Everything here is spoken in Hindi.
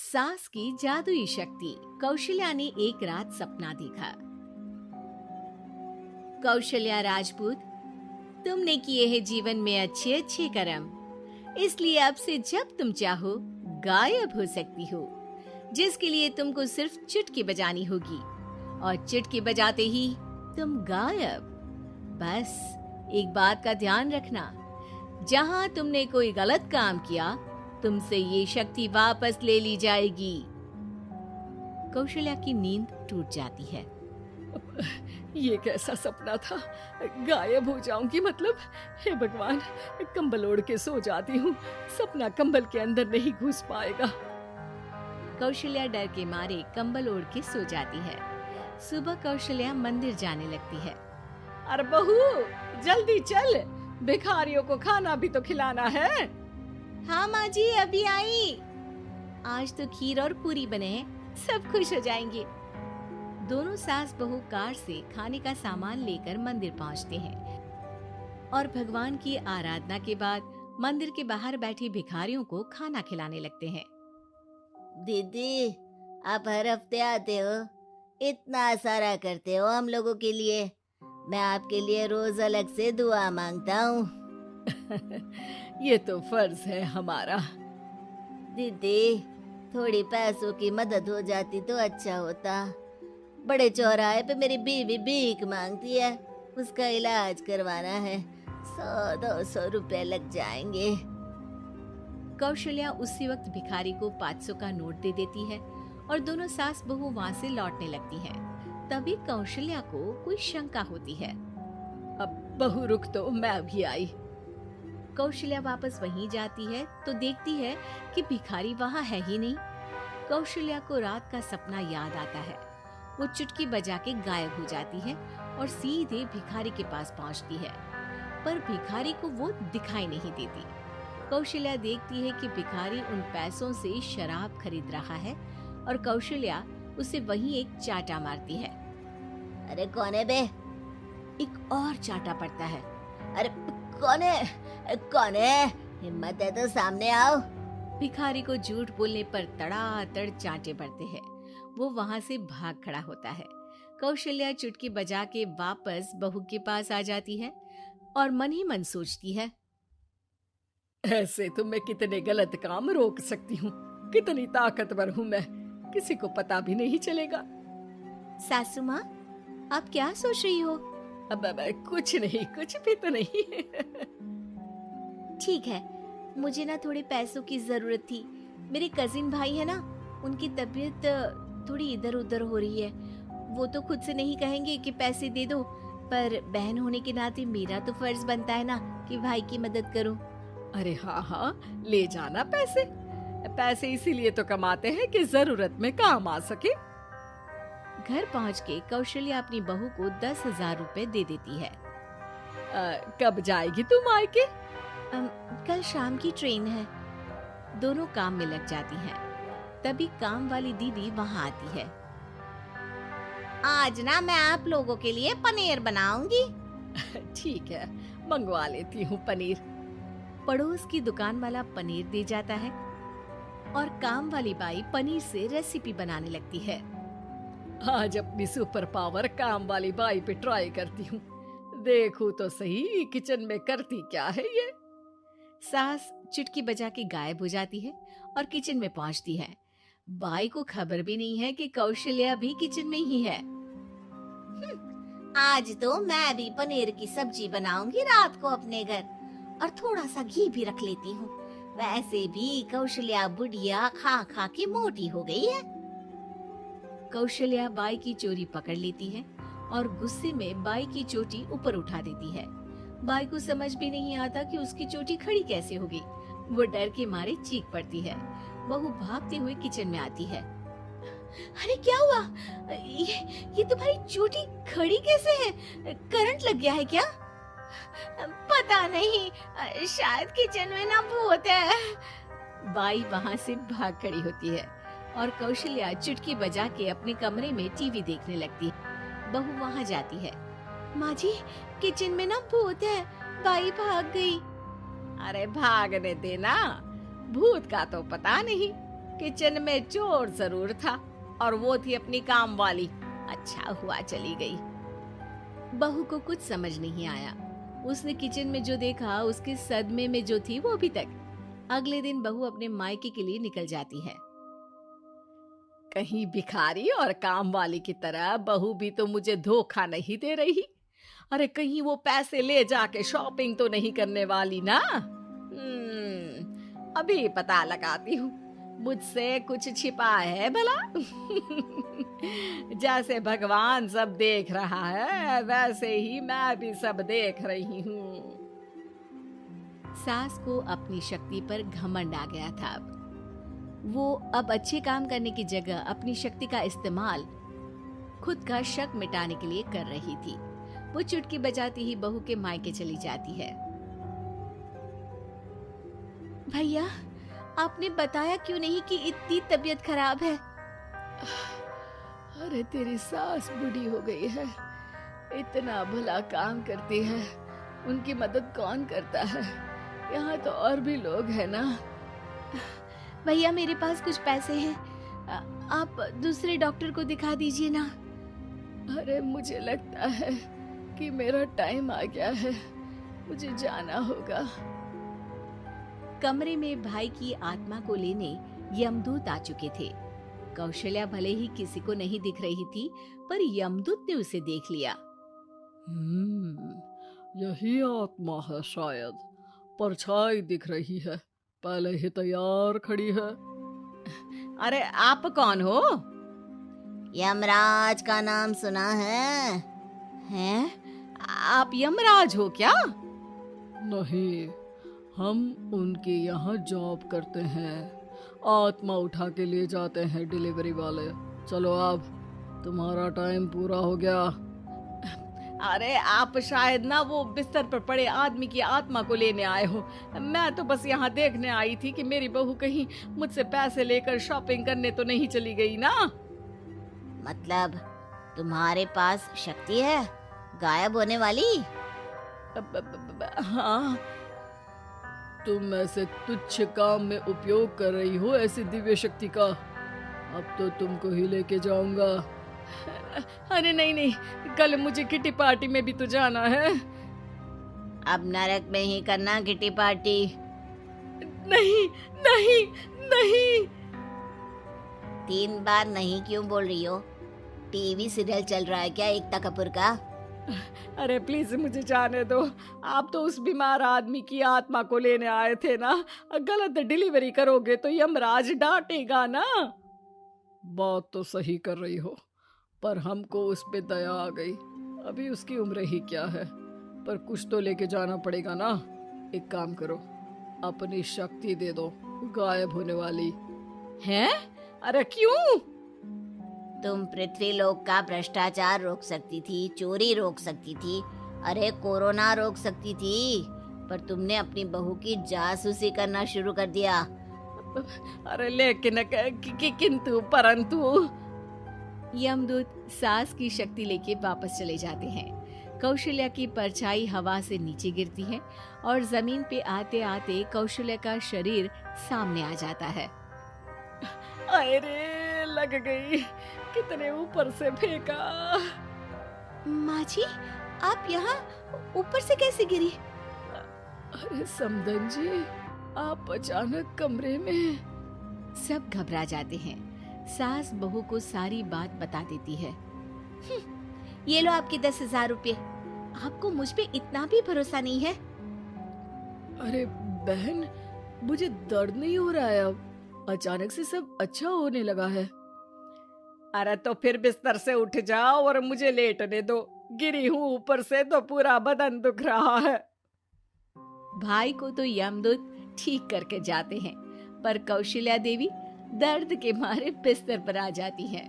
सास की जादुई शक्ति। कौशल्या ने एक रात सपना देखा। कौशल्या राजपूत, तुमने किए हैं जीवन में अच्छे अच्छे कर्म, इसलिए अब से जब तुम चाहो गायब हो सकती हो, जिसके लिए तुमको सिर्फ चुटकी बजानी होगी और चुटकी बजाते ही तुम गायब। बस एक बात का ध्यान रखना, जहां तुमने कोई गलत काम किया तुमसे ये शक्ति वापस ले ली जाएगी। कौशल्या की नींद टूट जाती है। ये कैसा सपना था? गायब हो जाऊंगी मतलब? हे भगवान, कंबल ओढ़ के सो जाती हूँ, सपना कंबल के अंदर नहीं घुस पाएगा। कौशल्या डर के मारे कंबल ओढ़ के सो जाती है। सुबह कौशल्या मंदिर जाने लगती है। अरे बहू, जल्दी चल, भिखारियों को खाना भी तो खिलाना है। हाँ माँ जी, अभी आई। आज तो खीर और पूरी बने हैं, सब खुश हो जाएंगे। दोनों सास बहू कार से खाने का सामान लेकर मंदिर पहुंचते हैं और भगवान की आराधना के बाद मंदिर के बाहर बैठे भिखारियों को खाना खिलाने लगते हैं। दीदी, आप हर हफ्ते आते हो, इतना सारा करते हो हम लोगों के लिए। मैं आपके लिए रोज अलग से दुआ मांगता हूँ। ये तो फर्ज है हमारा। दीदी, थोड़ी पैसों की मदद हो जाती तो अच्छा होता। बड़े चौराहे पे मेरी बीवी भीख मांगती है, उसका इलाज करवाना है, 100-200 रुपए लग जाएंगे। कौशल्या उसी वक्त भिखारी को 500 का नोट दे देती है और दोनों सास बहू वहाँ से लौटने लगती हैं। तभी कौशल्या को कोई शंका होती है। अब बहू रुक, तो मैं अभी आई। कौशल्या वापस वहीं जाती है तो देखती है कि भिखारी वहाँ है ही नहीं। कौशल्या को रात का सपना याद आता है। वो चुटकी बजा के गायब हो जाती है और सीधे भिखारी के पास पहुँचती है, पर भिखारी को वो दिखाई नहीं देती। कौशल्या देखती है कि भिखारी उन पैसों से शराब खरीद रहा है और कौशल्या उसे वहीं एक चाटा मारती है। अरे कौन है बे? एक और चाटा पड़ता है। अरे कौन है? कौन है? हिम्मत है तो सामने आओ। भिखारी को झूठ बोलने पर तड़ातड़ चांटे पड़ते हैं। वो वहाँ से भाग खड़ा होता है। कौशल्या चुटकी बजा के वापस बहू के पास आ जाती है और मन ही मन सोचती है, ऐसे तो मैं कितने गलत काम रोक सकती हूँ, कितनी ताकतवर हूँ मैं, किसी को पता भी नहीं चलेगा। सासू माँ, आप क्या सोच रही हो? अब कुछ नहीं, कुछ भी तो नहीं। ठीक है, मुझे ना थोड़े पैसों की जरूरत थी। मेरे कजिन भाई है ना, उनकी तबीयत थोड़ी इधर उधर हो रही है। वो तो खुद से नहीं कहेंगे कि पैसे दे दो, पर बहन होने के नाते मेरा तो फर्ज बनता है ना कि भाई की मदद करूं। अरे हाँ हाँ, ले जाना पैसे। पैसे इसीलिए तो कमाते हैं कि जरूरत में काम आ सके। घर पहुंच के कौशल्या अपनी बहू को 10,000 रुपए दे देती है। कब जाएगी तुम मायके? कल शाम की ट्रेन है। दोनों काम में लग जाती हैं। तभी काम वाली दीदी वहाँ आती है। आज ना मैं आप लोगों के लिए पनीर बनाऊंगी। ठीक है, मंगवा लेती हूँ पनीर। पड़ोस की दुकान वाला पनीर दे जाता है और काम वाली बाई पनीर से रेसिपी बनाने लगती है। आज अपनी सुपर पावर काम वाली बाई पे ट्राई करती हूँ, देखूं तो सही किचन में करती क्या है ये। सास चुटकी बजा के गायब हो जाती है और किचन में पहुंचती है। बाई को खबर भी नहीं है कि कौशल्या भी किचन में ही है। आज तो मैं भी पनीर की सब्जी बनाऊंगी रात को अपने घर, और थोड़ा सा घी भी रख लेती हूँ। वैसे भी कौशल्या बुढ़िया खा खा के मोटी हो गई है। कौशल्या बाई की चोरी पकड़ लेती है और गुस्से में बाई की चोटी ऊपर उठा देती है। बाई को समझ भी नहीं आता कि उसकी चोटी खड़ी कैसे हो गई। वो डर के मारे चीख पड़ती है। बहू भागते हुए किचन में आती है। अरे क्या हुआ? ये तुम्हारी चोटी खड़ी कैसे है? करंट लग गया है क्या? पता नहीं, शायद किचन में ना भूत है। बाई वहाँ से भाग खड़ी होती है और कौशल्या चुटकी बजा के अपने कमरे में टीवी देखने लगती है। बहू वहाँ जाती है। माँ जी, किचन में ना भूत है, बाई भाग गई। अरे भागने देना, भूत का तो पता नहीं, किचन में चोर जरूर था और वो थी अपनी काम वाली। अच्छा हुआ चली गई। बहू को कुछ समझ नहीं आया। उसने किचन में जो देखा उसके सदमे में जो थी वो अभी तक। अगले दिन बहू अपने मायके के लिए निकल जाती है। कहीं भिखारी और काम वाली की तरह बहू भी तो मुझे धोखा नहीं दे रही। अरे कहीं वो पैसे ले जाके शॉपिंग तो नहीं करने वाली ना। अभी पता लगाती हूँ मुझसे कुछ छिपा है भला। जैसे भगवान सब देख रहा है वैसे ही मैं भी सब देख रही हूँ। सास को अपनी शक्ति पर घमंड आ गया था। वो अब अच्छे काम करने की जगह अपनी शक्ति का इस्तेमाल खुद का शक मिटाने के लिए कर रही थी। वो चुटकी बजाती ही बहू के मायके चली जाती है। भैया, आपने बताया क्यों नहीं कि इतनी तबीयत खराब है? अरे तेरी सास बूढ़ी हो गई है, इतना भला काम करती है, उनकी मदद कौन करता है? यहाँ तो और भी लोग हैं ना। भैया मेरे पास कुछ पैसे हैं, आप दूसरे डॉक्टर को दिखा दीजिए ना। अरे मुझे लगता है कि मेरा टाइम आ गया है, मुझे जाना होगा। कमरे में भाई की आत्मा को लेने यमदूत आ चुके थे। कौशल्या भले ही किसी को नहीं दिख रही थी, पर यमदूत ने उसे देख लिया। यही आत्मा है शायद, परछाई दिख रही है, पहले ही तैयार खड़ी है। अरे आप कौन हो? यमराज का नाम सुना है? हैं? आप यमराज हो क्या? नहीं, हम उनके यहाँ जॉब करते हैं, आत्मा उठा के ले जाते हैं डिलीवरी वाले। चलो अब तुम्हारा टाइम पूरा हो गया। अरे आप शायद ना वो बिस्तर पर पड़े आदमी की आत्मा को लेने आए हो। मैं तो बस यहाँ देखने आई थी कि मेरी बहू कहीं मुझसे पैसे लेकर शॉपिंग करने तो नहीं चली गई ना। मतलब तुम्हारे पास शक्ति है गायब होने वाली? हाँ। तुम ऐसे तुच्छ काम में उपयोग कर रही हो ऐसी दिव्य शक्ति का। अब तो तुमको ही लेके जाऊंगा। अरे नहीं नहीं, कल मुझे किटी पार्टी में भी तो जाना है। अब नरक में ही करना किटी पार्टी। नहीं नहीं नहीं। 3 बार नहीं क्यों बोल रही हो? टीवी सीरियल चल रहा है क्या एकता कपूर का? अरे प्लीज मुझे जाने दो। आप तो उस बीमार आदमी की आत्मा को लेने आए थे ना। गलत डिलीवरी करोगे तो यमराज डांटेगा ना। बात तो सही कर रही हो, पर हमको उस पे दया आ गई। अभी उसकी उम्र ही क्या है, पर कुछ तो लेके जाना पड़ेगा ना। एक काम करो, अपनी शक्ति दे दो, गायब होने वाली। हैं? अरे क्यों? तुम पृथ्वी लोक का भ्रष्टाचार रोक सकती थी, चोरी रोक सकती थी, अरे कोरोना रोक सकती थी, पर तुमने अपनी बहू की जासूसी करना शुरू कर दिया। अरे लेकिन किंतु परंतु। यमदूत सास की शक्ति लेके वापस चले जाते हैं। कौशल्या की परछाई हवा से नीचे गिरती है और जमीन पे आते आते कौशल्या का शरीर सामने आ जाता है। अरे लग गई, कितने ऊपर से फेंका। माँ जी, आप यहाँ ऊपर से कैसे गिरी? अरे समदन जी, आप अचानक कमरे में। सब घबरा जाते हैं। सास बहू को सारी बात बता देती है। ये लो आपके 10,000 रुपए। आपको मुझ पे इतना भी भरोसा नहीं है? अरे बहन, मुझे दर्द नहीं हो रहा है, अब अचानक से सब अच्छा होने लगा है। अरे तो फिर बिस्तर से उठ जाओ और मुझे लेटने दो। गिरी हूँ ऊपर से तो पूरा बदन दुख रहा है। भाई को तो यमदूत ठीक करके जाते हैं, पर कौशल्या देवी दर्द के मारे बिस्तर पर आ जाती हैं।